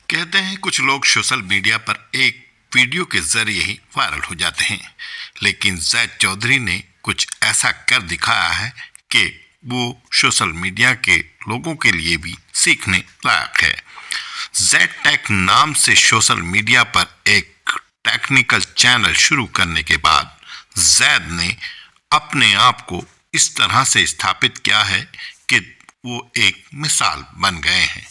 कहते हैं कुछ लोग सोशल मीडिया पर एक वीडियो के जरिए ही वायरल हो जाते हैं, लेकिन जैद चौधरी ने कुछ ऐसा कर दिखाया है कि वो सोशल मीडिया के लोगों के लिए भी सीखने लायक है। जैद टेक नाम से सोशल मीडिया पर एक टेक्निकल चैनल शुरू करने के बाद जैद ने अपने आप को इस तरह से स्थापित किया है कि वो एक मिसाल बन गए हैं।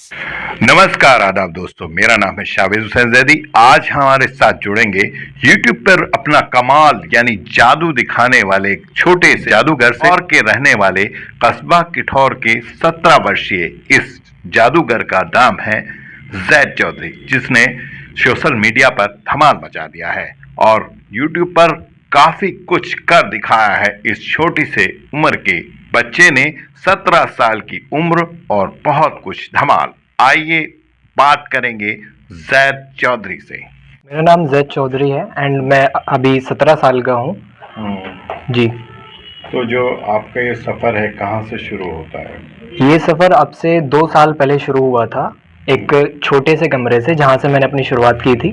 नमस्कार आदाब दोस्तों, मेरा नाम है शावेज हुसैन जैदी। आज हमारे साथ जुड़ेंगे YouTube पर अपना कमाल यानी जादू दिखाने वाले एक छोटे से जादूगर से और के रहने वाले कस्बा किठौर के 17 वर्षीय इस जादूगर का नाम है जैद चौधरी, जिसने सोशल मीडिया पर धमाल मचा दिया है और YouTube पर काफी कुछ कर दिखाया है। इस छोटी से उम्र के बच्चे ने 17 साल की उम्र और बहुत कुछ धमाल। आइए बात करेंगे जैद चौधरी से। मेरा नाम जैद चौधरी है एंड मैं अभी 17 साल का हूँ। जी। तो जो आपका ये सफ़र है कहाँ से शुरू होता है? ये सफ़र अब से 2 साल पहले शुरू हुआ था, एक छोटे से कमरे से जहाँ से मैंने अपनी शुरुआत की थी।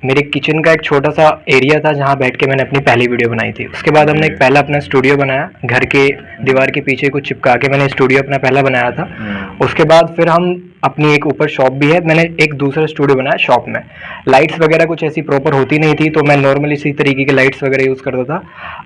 मेरे किचन का एक छोटा सा एरिया था जहाँ बैठ के मैंने अपनी पहली वीडियो बनाई थी। उसके बाद हमने एक पहला अपना स्टूडियो बनाया, घर के दीवार के पीछे कुछ चिपका के मैंने स्टूडियो अपना पहला बनाया था। उसके बाद फिर हम अपनी एक ऊपर शॉप भी है, मैंने एक दूसरा स्टूडियो बनाया। शॉप में लाइट्स वगैरह कुछ ऐसी प्रॉपर होती नहीं थी, तो मैं नॉर्मली इसी तरीके के लाइट्स वगैरह यूज़ करता था।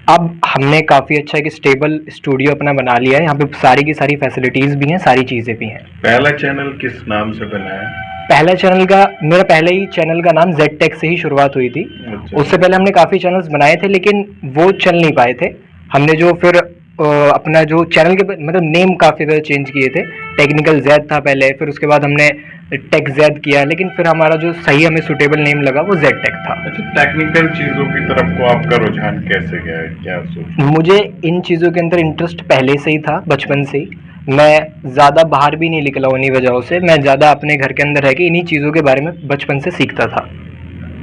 अब हमने काफ़ी अच्छा एक स्टेबल स्टूडियो अपना बना लिया है, यहाँ पे सारी की सारी फैसिलिटीज़ भी हैं, सारी चीज़ें भी हैं। पहला चैनल किस नाम से बनाया? पहला चैनल का मेरा पहले ही चैनल का नाम जेड टेक से ही शुरुआत हुई थी। उससे पहले हमने काफ़ी चैनल्स बनाए थे, लेकिन वो चल नहीं पाए थे। हमने जो फिर अपना जो चैनल के मतलब नेम काफ़ी ज़्यादा चेंज किए थे। टेक्निकल जैद था पहले, फिर उसके बाद हमने टेक जैद किया, लेकिन फिर हमारा जो सही हमें सूटेबल नेम लगा वो जेड टेक था। अच्छा, टेक्निकल चीज़ों की तरफ को आपका रुझान कैसे गया है, क्या सोच? मुझे इन चीज़ों के अंदर इंटरेस्ट पहले से ही था, बचपन से ही। मैं ज़्यादा बाहर भी नहीं निकला उन्हीं वजहों से, मैं ज़्यादा अपने घर के अंदर रह के इन्हीं चीज़ों के बारे में बचपन से सीखता था।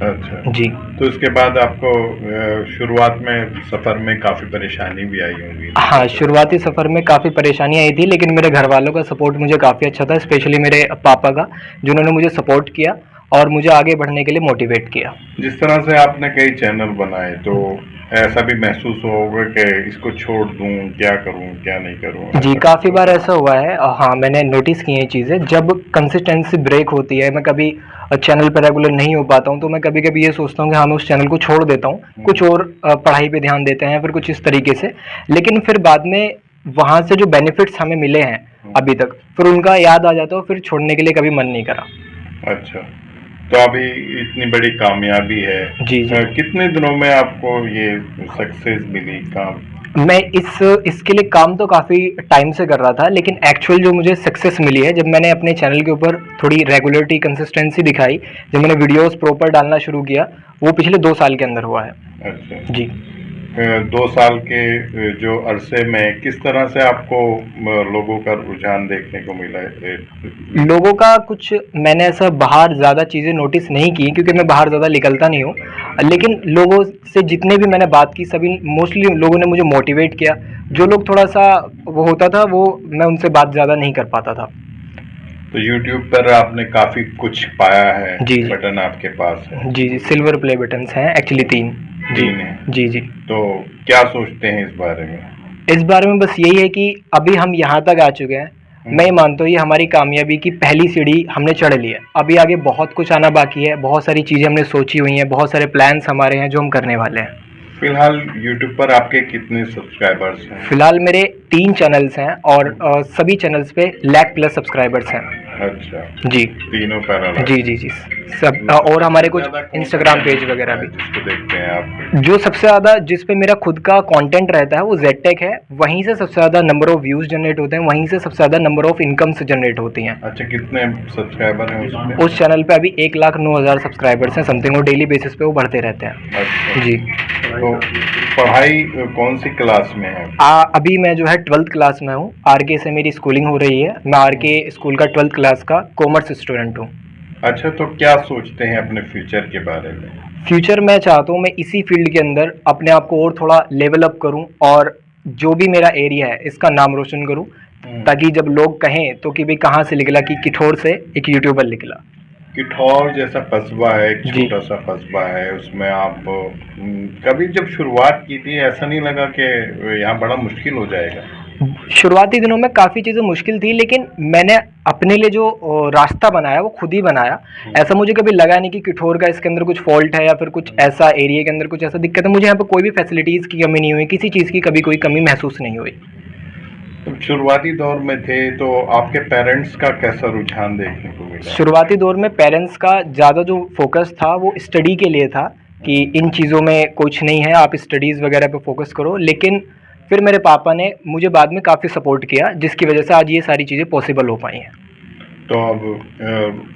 अच्छा जी। तो इसके बाद आपको शुरुआत में सफ़र में काफ़ी परेशानी भी आई होंगी? हाँ, शुरुआती सफ़र में काफ़ी परेशानी आई थी, लेकिन मेरे घर वालों का सपोर्ट मुझे काफ़ी अच्छा था, स्पेशली मेरे पापा का, जिन्होंने मुझे सपोर्ट किया और मुझे आगे बढ़ने के लिए मोटिवेट किया। जिस तरह से आपने कई चैनल बनाए, तो ऐसा भी महसूस होगा कि इसको छोड़ दूं, क्या करूं क्या नहीं करूं? जी, काफ़ी बार ऐसा हुआ है। हाँ, मैंने नोटिस की हैं चीज़ें। जब कंसिस्टेंसी ब्रेक होती है, मैं कभी चैनल पर रेगुलर नहीं हो पाता हूँ, तो मैं कभी कभी ये सोचता हूँ कि हाँ, मैं उस चैनल को छोड़ देता हूँ, कुछ और पढ़ाई पे ध्यान देते हैं, फिर कुछ इस तरीके से। लेकिन फिर बाद में वहाँ से जो बेनिफिट्स हमें मिले हैं अभी तक, फिर उनका याद आ जाता है, फिर छोड़ने के लिए कभी मन नहीं करा। अच्छा, तो अभी इतनी बड़ी कामयाबी है। जी जी। कितने दिनों में आपको ये सक्सेस मिली काम? मैं इसके लिए काम तो काफ़ी टाइम से कर रहा था, लेकिन एक्चुअल जो मुझे सक्सेस मिली है, जब मैंने अपने चैनल के ऊपर थोड़ी रेगुलरिटी, कंसिस्टेंसी दिखाई, जब मैंने वीडियोस प्रॉपर डालना शुरू किया, वो पिछले 2 साल के अंदर हुआ है। अच्छा जी। 2 साल के जो अरसे में किस तरह से आपको लोगों का रुझान देखने को मिला है? लोगों का कुछ मैंने ऐसा बाहर ज़्यादा चीज़ें नोटिस नहीं की, क्योंकि मैं बाहर ज़्यादा निकलता नहीं हूँ, लेकिन लोगों से जितने भी मैंने बात की, सभी मोस्टली लोगों ने मुझे मोटिवेट किया। जो लोग थोड़ा सा वो होता था, वो मैं उनसे बात ज़्यादा नहीं कर पाता था। तो YouTube पर आपने काफ़ी कुछ पाया है। जी। बटन आपके पास है? जी जी, सिल्वर प्ले बटन्स हैं एक्चुअली 3। जी 3 है। जी जी। तो क्या सोचते हैं इस बारे में? इस बारे में बस यही है कि अभी हम यहाँ तक आ चुके हैं। मैं ये मानता हूँ ये हमारी कामयाबी की पहली सीढ़ी हमने चढ़ ली है। अभी आगे बहुत कुछ आना बाकी है, बहुत सारी चीज़ें हमने सोची हुई हैं, बहुत सारे प्लान्स हमारे हैं जो हम करने वाले हैं। फिलहाल YouTube पर आपके कितने सब्सक्राइबर्स हैं? फिलहाल मेरे 3 चैनल्स हैं और सभी चैनल्स पे 1,00,000+ सब्सक्राइबर्स हैं। अच्छा जी। तीनों पैनल? जी जी जी, सब और हमारे कुछ इंस्टाग्राम पेज वगैरह भी। जिसको देखते हैं आप? जो सबसे ज़्यादा जिस पे मेरा खुद का कंटेंट रहता है वो जेड टेक है, वहीं से सबसे ज़्यादा नंबर ऑफ व्यूज़ जनरेट होते हैं, वहीं से सबसे ज़्यादा नंबर ऑफ इनकम्स जनरेट होती हैं। अच्छा, कितने सब्सक्राइबर हैं उसमें? उस चैनल पे अभी 1,09,000 सब्सक्राइबर्स हैं समथिंग, और डेली बेसिस पे वो बढ़ते रहते हैं। अच्छा जी। तो पढ़ाई कौन सी क्लास में है? अभी मैं जो है 12th क्लास में हूँ। आरके से मेरी स्कूलिंग हो रही है। मैं आरके स्कूल का 12th क्लास का कॉमर्स स्टूडेंट हूँ। अच्छा, तो क्या सोचते हैं अपने फ्यूचर के बारे में? फ्यूचर मैं चाहता हूँ मैं इसी फील्ड के अंदर अपने आप को और थोड़ा लेवल अप करूँ, और जो भी मेरा एरिया है इसका नाम रोशन करूँ, ताकि जब लोग कहें तो कि भाई कहाँ से निकला, कि किठौर से एक यूट्यूबर निकला। किठौर जैसा कस्बा है, एक जी। छोटा सा कस्बा है, उसमें आप कभी जब शुरुआत की थी ऐसा नहीं लगा कि यहाँ बड़ा मुश्किल हो जाएगा? शुरुआती दिनों में काफ़ी चीज़ें मुश्किल थी, लेकिन मैंने अपने लिए जो रास्ता बनाया वो खुद ही बनाया। ऐसा मुझे कभी लगा नहीं कि किठौर का इसके अंदर कुछ फ़ॉल्ट है या फिर कुछ ऐसा एरिया के अंदर कुछ ऐसा दिक्कत है। मुझे यहाँ पे कोई भी फैसिलिटीज़ की कमी नहीं हुई, किसी चीज़ की कभी कोई कमी महसूस नहीं हुई। तो शुरुआती दौर में थे तो आपके पेरेंट्स का कैसा रुझान देखने को मिला? शुरुआती दौर में पेरेंट्स का ज़्यादा जो फ़ोकस था वो स्टडी के लिए था कि इन चीज़ों में कुछ नहीं है, आप स्टडीज़ वगैरह पे फ़ोकस करो। लेकिन फिर मेरे पापा ने मुझे बाद में काफ़ी सपोर्ट किया, जिसकी वजह से आज ये सारी चीज़ें पॉसिबल हो पाई हैं। तो अब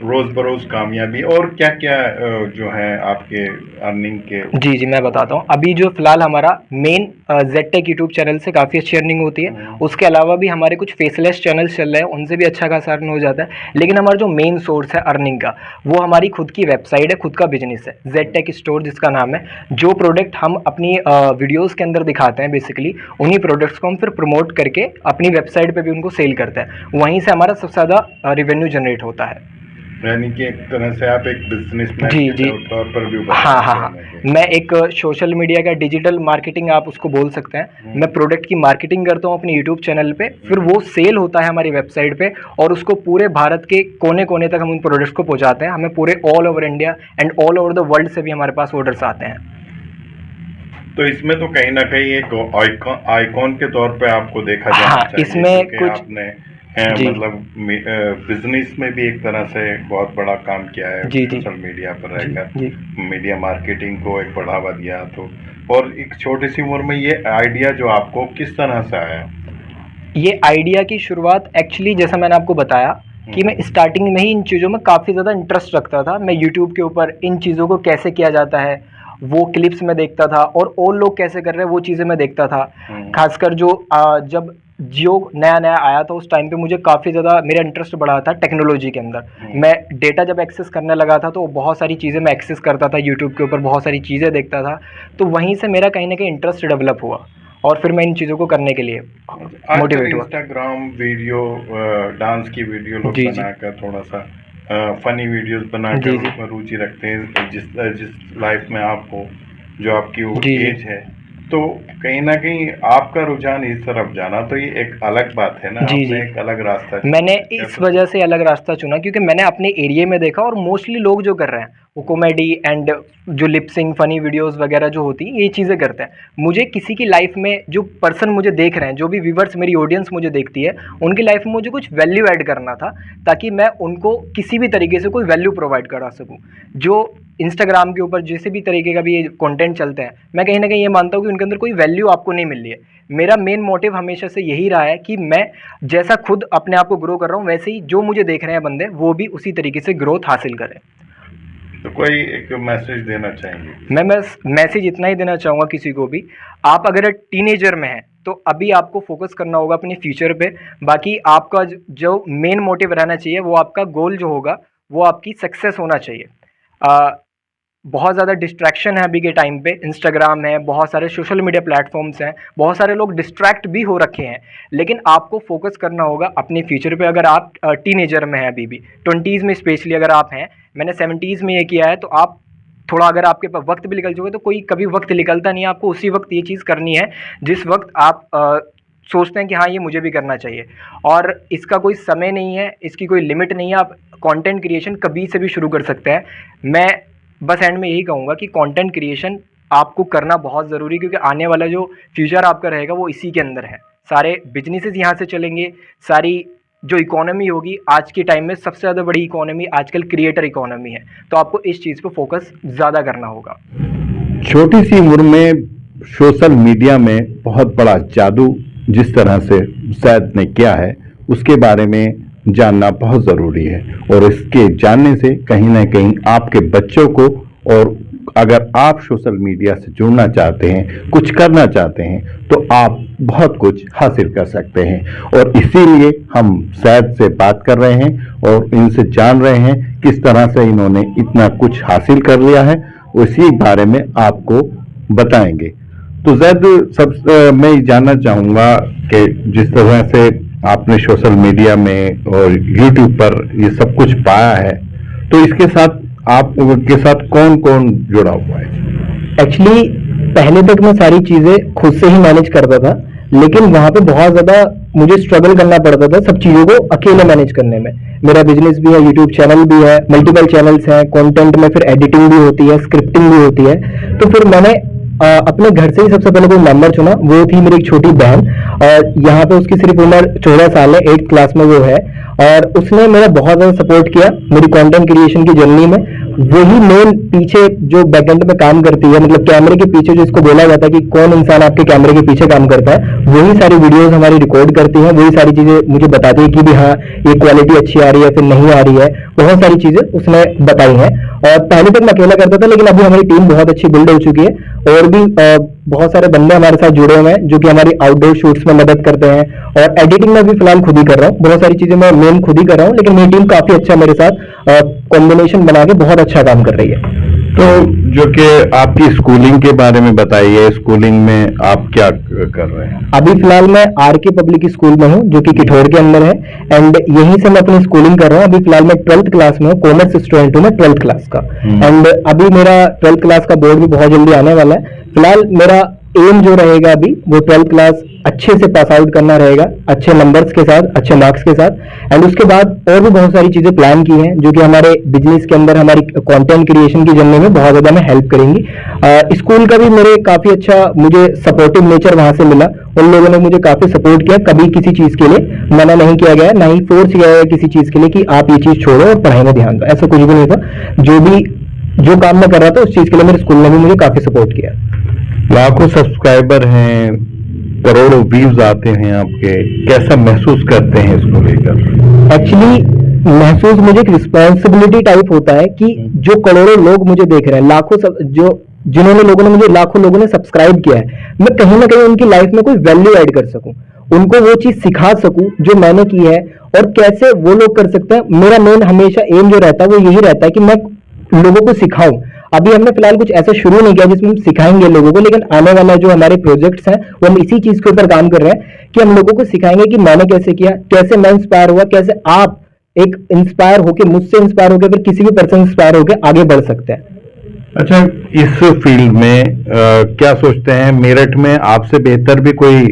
रोज बरोज कामयाबी और क्या क्या जो है आपके अर्निंग के? जी, मैं बताता हूँ। अभी जो फ़िलहाल हमारा मेन ज़ेडटेक यूट्यूब चैनल से काफ़ी अच्छी अर्निंग होती है। उसके अलावा भी हमारे कुछ फेसलेस चैनल्स चल रहे हैं, उनसे भी अच्छा खासा अर्न हो जाता है। लेकिन हमारा जो मेन सोर्स है अर्निंग का, वो हमारी खुद की वेबसाइट है, खुद का बिज़नेस है, ज़ेडटेक स्टोर जिसका नाम है। जो प्रोडक्ट हम अपनी वीडियोज़ के अंदर दिखाते हैं बेसिकली, उन्हीं प्रोडक्ट्स को हम फिर प्रमोट करके अपनी वेबसाइट पे भी उनको सेल करते हैं। वहीं से हमारा सबसे ज़्यादा रेवेन्यू जनरेट होता है। यानी कि एक तरह से आप एक बिजनेसमैन जी, के जी। तौर पर भी उभरना हाँ। चाहेंगे। मैं एक सोशल मीडिया का डिजिटल मार्केटिंग आप उसको बोल सकते हैं। मैं प्रोडक्ट की मार्केटिंग करता हूँ अपने यूट्यूब चैनल पे, फिर वो सेल होता है हमारी वेबसाइट पे और उसको पूरे भारत के कोने-कोने तक हम उन प्रोडक्ट्स को पहुँचाते हैं। हमें पूरे all over India and all over the world से भी हमारे पास ऑर्डर्स आते हैं। तो इसमें तो कहीं ना कहीं एक आइकॉन के तौर पे आपको देखा जाना हाँ, चाहिए, इसमें क्योंकि कुछ आपने जी। मतलब बिजनेस में भी एक तरह से बहुत बड़ा काम किया है, जी। सोशल मीडिया पर जी। रहकर मीडिया मार्केटिंग को एक बढ़ावा दिया। तो और एक छोटी सी उम्र में ये आइडिया जो आपको किस तरह से आया? ये आइडिया की शुरुआत एक्चुअली जैसा मैंने आपको बताया कि मैं स्टार्टिंग में ही इन चीज़ों में काफ़ी ज़्यादा इंटरेस्ट रखता था। मैं यूट्यूब के ऊपर इन चीज़ों को कैसे किया जाता है, वो क्लिप्स में देखता था और और लोग कैसे कर रहे हैं वो चीज़ें मैं देखता था। ख़ासकर जो जब जियो नया-नया आया था उस टाइम पे मुझे काफ़ी ज़्यादा मेरा इंटरेस्ट बढ़ा था टेक्नोलॉजी के अंदर। मैं डेटा जब एक्सेस करने लगा था तो बहुत सारी चीज़ें मैं एक्सेस करता था यूट्यूब के ऊपर, बहुत सारी चीज़ें देखता था। तो वहीं से मेरा कहीं न कहीं इंटरेस्ट डेवलप हुआ और फिर मैं इन चीज़ों को करने के लिए मोटिवेट हुआ। इंस्टाग्राम वीडियो, डांस की वीडियो लोग जी। बनाकर थोड़ा सा फनी वीडियोस बनाकर जी। उसमें रुचि रखते हैं, जिस लाइफ में आप हो, जो आपकी वो जी। एज है। तो कहीं ना कहीं आपका रुझान इस तरफ जाना, तो ये एक अलग बात है ना, जी। आपने एक अलग रास्ता चुना। मैंने क्या इस वजह से अलग रास्ता चुना क्योंकि मैंने अपने एरिया में देखा और मोस्टली लोग जो कर रहे हैं वो कॉमेडी एंड जो लिपसिंग फनी वीडियोस वगैरह जो होती हैं ये चीज़ें करते हैं। मुझे किसी की लाइफ में जो पर्सन मुझे देख रहे हैं, जो भी व्यूवर्स मेरी ऑडियंस मुझे देखती है, उनकी लाइफ में मुझे कुछ वैल्यू ऐड करना था ताकि मैं उनको किसी भी तरीके से कोई वैल्यू प्रोवाइड करा सकूँ। जो इंस्टाग्राम के ऊपर जिस भी तरीके का भी ये कंटेंट चलते हैं, मैं कहीं न कहीं ये मानता हूँ कि उनके अंदर कोई वैल्यू आपको नहीं मिल रही है। मेरा मेन मोटिव हमेशा से यही रहा है कि मैं जैसा खुद अपने आप को ग्रो कर रहा हूँ, वैसे ही जो मुझे देख रहे हैं बंदे, वो भी उसी तरीके से ग्रोथ हासिल करें। तो कोई एक मैसेज देना चाहेंगे? मैं बस मैसेज इतना ही देना चाहूँगा किसी को भी, आप अगर टीनेजर में हैं, तो अभी आपको फ़ोकस करना होगा अपने फ्यूचर पे। बाकी आपका जो मेन मोटिव रहना चाहिए, वो आपका गोल जो होगा, वो आपकी सक्सेस होना चाहिए। बहुत ज़्यादा डिस्ट्रैक्शन है अभी के टाइम पे, इंस्टाग्राम है, बहुत सारे सोशल मीडिया प्लेटफॉर्म्स हैं, बहुत सारे लोग डिस्ट्रैक्ट भी हो रखे हैं। लेकिन आपको फोकस करना होगा अपने फ्यूचर पे। अगर आप टीनेजर में हैं अभी भी, 20s में स्पेशली अगर आप हैं, मैंने 70s में ये किया है, तो आप थोड़ा अगर आपके पास वक्त भी निकल चुका है, तो कोई कभी वक्त निकलता नहीं है, आपको उसी वक्त ये चीज़ करनी है जिस वक्त आप सोचते हैं कि हाँ ये मुझे भी करना चाहिए। और इसका कोई समय नहीं है, इसकी कोई लिमिट नहीं है, आप कंटेंट क्रिएशन कभी से भी शुरू कर सकते हैं। मैं बस एंड में यही कहूँगा कि कंटेंट क्रिएशन आपको करना बहुत ज़रूरी है, क्योंकि आने वाला जो फ्यूचर आपका रहेगा वो इसी के अंदर है। सारे बिजनेसेस यहाँ से चलेंगे, सारी जो इकोनॉमी होगी आज के टाइम में, सबसे ज़्यादा बड़ी इकोनॉमी आजकल क्रिएटर इकोनॉमी है। तो आपको इस चीज़ पे फोकस ज़्यादा करना होगा। छोटी सी उम्र में सोशल मीडिया में बहुत बड़ा जादू जिस तरह से जैद ने किया है, उसके बारे में जानना बहुत ज़रूरी है। और इसके जानने से कहीं ना कहीं आपके बच्चों को, और अगर आप सोशल मीडिया से जुड़ना चाहते हैं, कुछ करना चाहते हैं, तो आप बहुत कुछ हासिल कर सकते हैं। और इसीलिए हम जैद से बात कर रहे हैं और इनसे जान रहे हैं किस तरह से इन्होंने इतना कुछ हासिल कर लिया है, उसी बारे में आपको बताएंगे। तो जैद, मैं जानना चाहूँगा कि जिस तरह से आपने सोशल मीडिया में और यूट्यूब पर ये सब कुछ पाया है, तो इसके साथ आपके साथ कौन कौन जुड़ा हुआ है? एक्चुअली पहले तक मैं सारी चीजें खुद से ही मैनेज करता था, लेकिन वहां पे बहुत ज्यादा मुझे स्ट्रगल करना पड़ता था सब चीजों को अकेले मैनेज करने में। मेरा बिजनेस भी है, यूट्यूब चैनल भी है, मल्टीपल चैनल्स हैं, कंटेंट में फिर एडिटिंग भी होती है, स्क्रिप्टिंग भी होती है। तो फिर मैंने अपने घर से ही सबसे पहले कोई मेंबर चुना, वो थी मेरी एक छोटी बहन, और यहाँ पे उसकी सिर्फ उम्र 14 साल है, 8th क्लास में वो है, और उसने मेरा बहुत ज्यादा सपोर्ट किया मेरी कंटेंट क्रिएशन की जर्नी में। वही मेन पीछे जो बैकएंड में काम करती है, मतलब कैमरे के पीछे जो इसको बोला जाता है कि कौन इंसान आपके कैमरे के पीछे काम करता है, वही सारी वीडियोस हमारी रिकॉर्ड करती है, वही सारी चीजें मुझे बताती है कि भी हाँ ये क्वालिटी अच्छी आ रही है फिर नहीं आ रही है, बहुत सारी चीजें उसने बताई हैं। और पहले तक मैं अकेला करता था, लेकिन अभी हमारी टीम बहुत अच्छी बिल्ड हो चुकी है, और भी बहुत सारे बंदे हमारे साथ जुड़े हुए हैं जो कि हमारी आउटडोर शूट्स में मदद करते हैं, और एडिटिंग में भी फिलहाल खुद ही कर रहा हूँ, बहुत सारी चीजें मैं मेन खुद ही कर रहा हूँ, लेकिन मेरी टीम काफी अच्छा मेरे साथ कॉम्बिनेशन बना के बहुत अच्छा काम कर रही है। तो जो कि आपकी स्कूलिंग के बारे में बताइए, स्कूलिंग में आप क्या कर रहे हैं? अभी फिलहाल मैं आरके पब्लिक स्कूल में हूँ जो कि किठौर के अंदर है, एंड यहीं से मैं अपनी स्कूलिंग कर रहा हूँ। अभी फिलहाल मैं 12th क्लास में हूँ, कॉमर्स स्टूडेंट हूँ मैं 12th क्लास का, एंड अभी मेरा 12th क्लास का बोर्ड भी बहुत जल्दी आने वाला है। फिलहाल मेरा एम जो रहेगा अभी वो 12th क्लास अच्छे से पास आउट करना रहेगा, अच्छे नंबर्स के साथ, अच्छे मार्क्स के साथ, एंड उसके बाद और भी बहुत सारी चीजें प्लान की हैं जो कि हमारे बिजनेस के अंदर हमारी कंटेंट क्रिएशन की जर्नी में बहुत ज्यादा में हेल्प करेंगी। स्कूल का भी मेरे काफी अच्छा मुझे सपोर्टिव नेचर वहां से मिला, उन लोगों ने मुझे काफी सपोर्ट किया, कभी किसी चीज के लिए मना नहीं किया गया, ना ही फोर्स किया गया किसी चीज के लिए कि आप ये चीज छोड़ो और पढ़ाई में ध्यान दो, ऐसा कुछ भी नहीं था। जो काम मैं कर रहा था उस चीज के लिए मेरे स्कूल ने भी मुझे काफी सपोर्ट किया। लाखों सब्सक्राइबर हैं, करोड़ों व्यूज आते हैं आपके, कैसा महसूस करते हैं इसको लेकर? एक्चुअली महसूस मुझे एक रिस्पॉन्सिबिलिटी टाइप होता है कि जो करोड़ों लोग मुझे देख रहे हैं, जिन्होंने लोगों ने मुझे लाखों लोगों ने सब्सक्राइब किया है, मैं कहीं ना कहीं उनकी लाइफ में कोई वैल्यू ऐड कर सकूं, उनको वो चीज सिखा सकूं जो मैंने की है, और कैसे वो लोग कर सकते हैं। मेरा मेन हमेशा एम जो रहता है वो यही रहता है कि मैं लोगों को सिखाऊं। अभी हमने फिलहाल कुछ ऐसा शुरू नहीं किया जिसमें हम सिखाएंगे लोगों को, लेकिन आने वाला जो हमारे प्रोजेक्ट्स हैं वो हम इसी चीज के ऊपर काम कर रहे हैं कि हम लोगों को सिखाएंगे कि मैंने कैसे किया, कैसे मैं इंस्पायर हुआ, कैसे आप एक इंस्पायर होकर, मुझसे इंस्पायर होकर फिर किसी भी पर्सन इंस्पायर होकर आगे बढ़ सकते हैं। अच्छा, इस फील्ड में क्या सोचते हैं, मेरठ में आपसे बेहतर भी कोई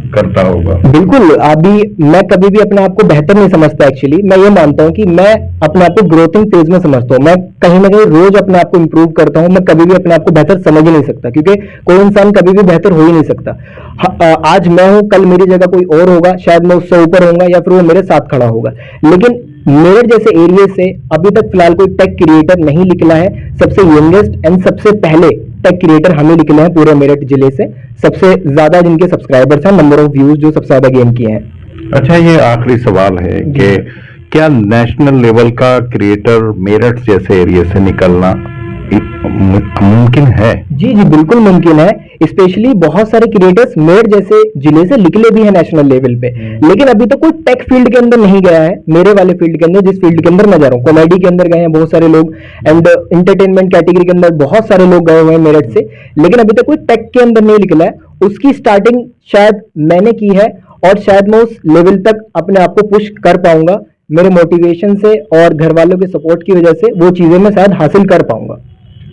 करता होगा? बिल्कुल, अभी मैं कभी भी अपने आप को बेहतर नहीं समझता। एक्चुअली मैं ये मानता हूँ कि मैं अपने आप को ग्रोथिंग फेज में समझता हूँ, मैं कहीं ना कहीं रोज अपने आप को इंप्रूव करता हूँ, मैं कभी भी अपने आप को बेहतर समझ ही नहीं सकता, क्योंकि कोई इंसान कभी भी बेहतर हो ही नहीं सकता। आज मैं हूँ, कल मेरी जगह कोई और होगा, शायद मैं उससे ऊपर होऊंगा या फिर वो मेरे साथ खड़ा होगा, लेकिन मेरठ जैसे एरिया से अभी तक फिलहाल कोई टेक क्रिएटर नहीं निकला है। सबसे यंगेस्ट एंड सबसे पहले टेक क्रिएटर हमें निकले हैं पूरे मेरठ जिले से, सबसे ज्यादा जिनके सब्सक्राइबर्स हैं, नंबर ऑफ व्यूज जो सबसे ज्यादा गेन किए हैं। अच्छा, ये आखिरी सवाल है कि क्या नेशनल लेवल का क्रिएटर मेरठ जैसे एरिया से निकलना मुमकिन है? जी जी, बिल्कुल मुमकिन है। स्पेशली बहुत सारे क्रिएटर्स मेरठ जैसे जिले से निकले भी हैं नेशनल लेवल पे, लेकिन अभी तक कोई टेक फील्ड के अंदर नहीं गया है। मेरे वाले फील्ड के अंदर, जिस फील्ड के अंदर मैं जा रहा हूँ, कॉमेडी के अंदर गए हैं बहुत सारे लोग, एंड एंटरटेनमेंट कैटेगरी के अंदर बहुत सारे लोग गए हुए हैं मेरठ से, लेकिन अभी तक कोई टेक के अंदर नहीं निकला है। उसकी स्टार्टिंग शायद मैंने की है, और शायद मैं उस लेवल तक अपने आप को पुश कर पाऊंगा मेरे मोटिवेशन से और घर वालों के सपोर्ट की वजह से, वो चीजें मैं शायद हासिल कर पाऊंगा।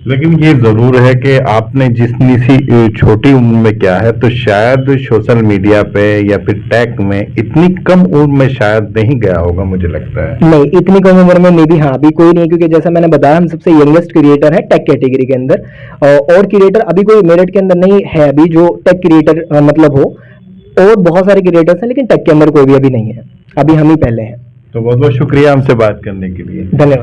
लेकिन ये जरूर है कि आपने जितनी सी छोटी उम्र में किया है, तो शायद सोशल मीडिया पे या फिर टेक में इतनी कम उम्र में शायद नहीं गया होगा, मुझे लगता है। नहीं, इतनी कम उम्र में मे भी हाँ अभी कोई नहीं, क्योंकि जैसा मैंने बताया हम सबसे यंगेस्ट क्रिएटर है टेक कैटेगरी के अंदर, और क्रिएटर अभी कोई मेरठ के अंदर नहीं है अभी जो टेक क्रिएटर मतलब हो, और बहुत सारे क्रिएटर्स हैं लेकिन टेक के अंदर कोई भी अभी नहीं है, अभी हम ही पहले हैं। तो बहुत बहुत शुक्रिया हमसे बात करने के लिए, धन्यवाद।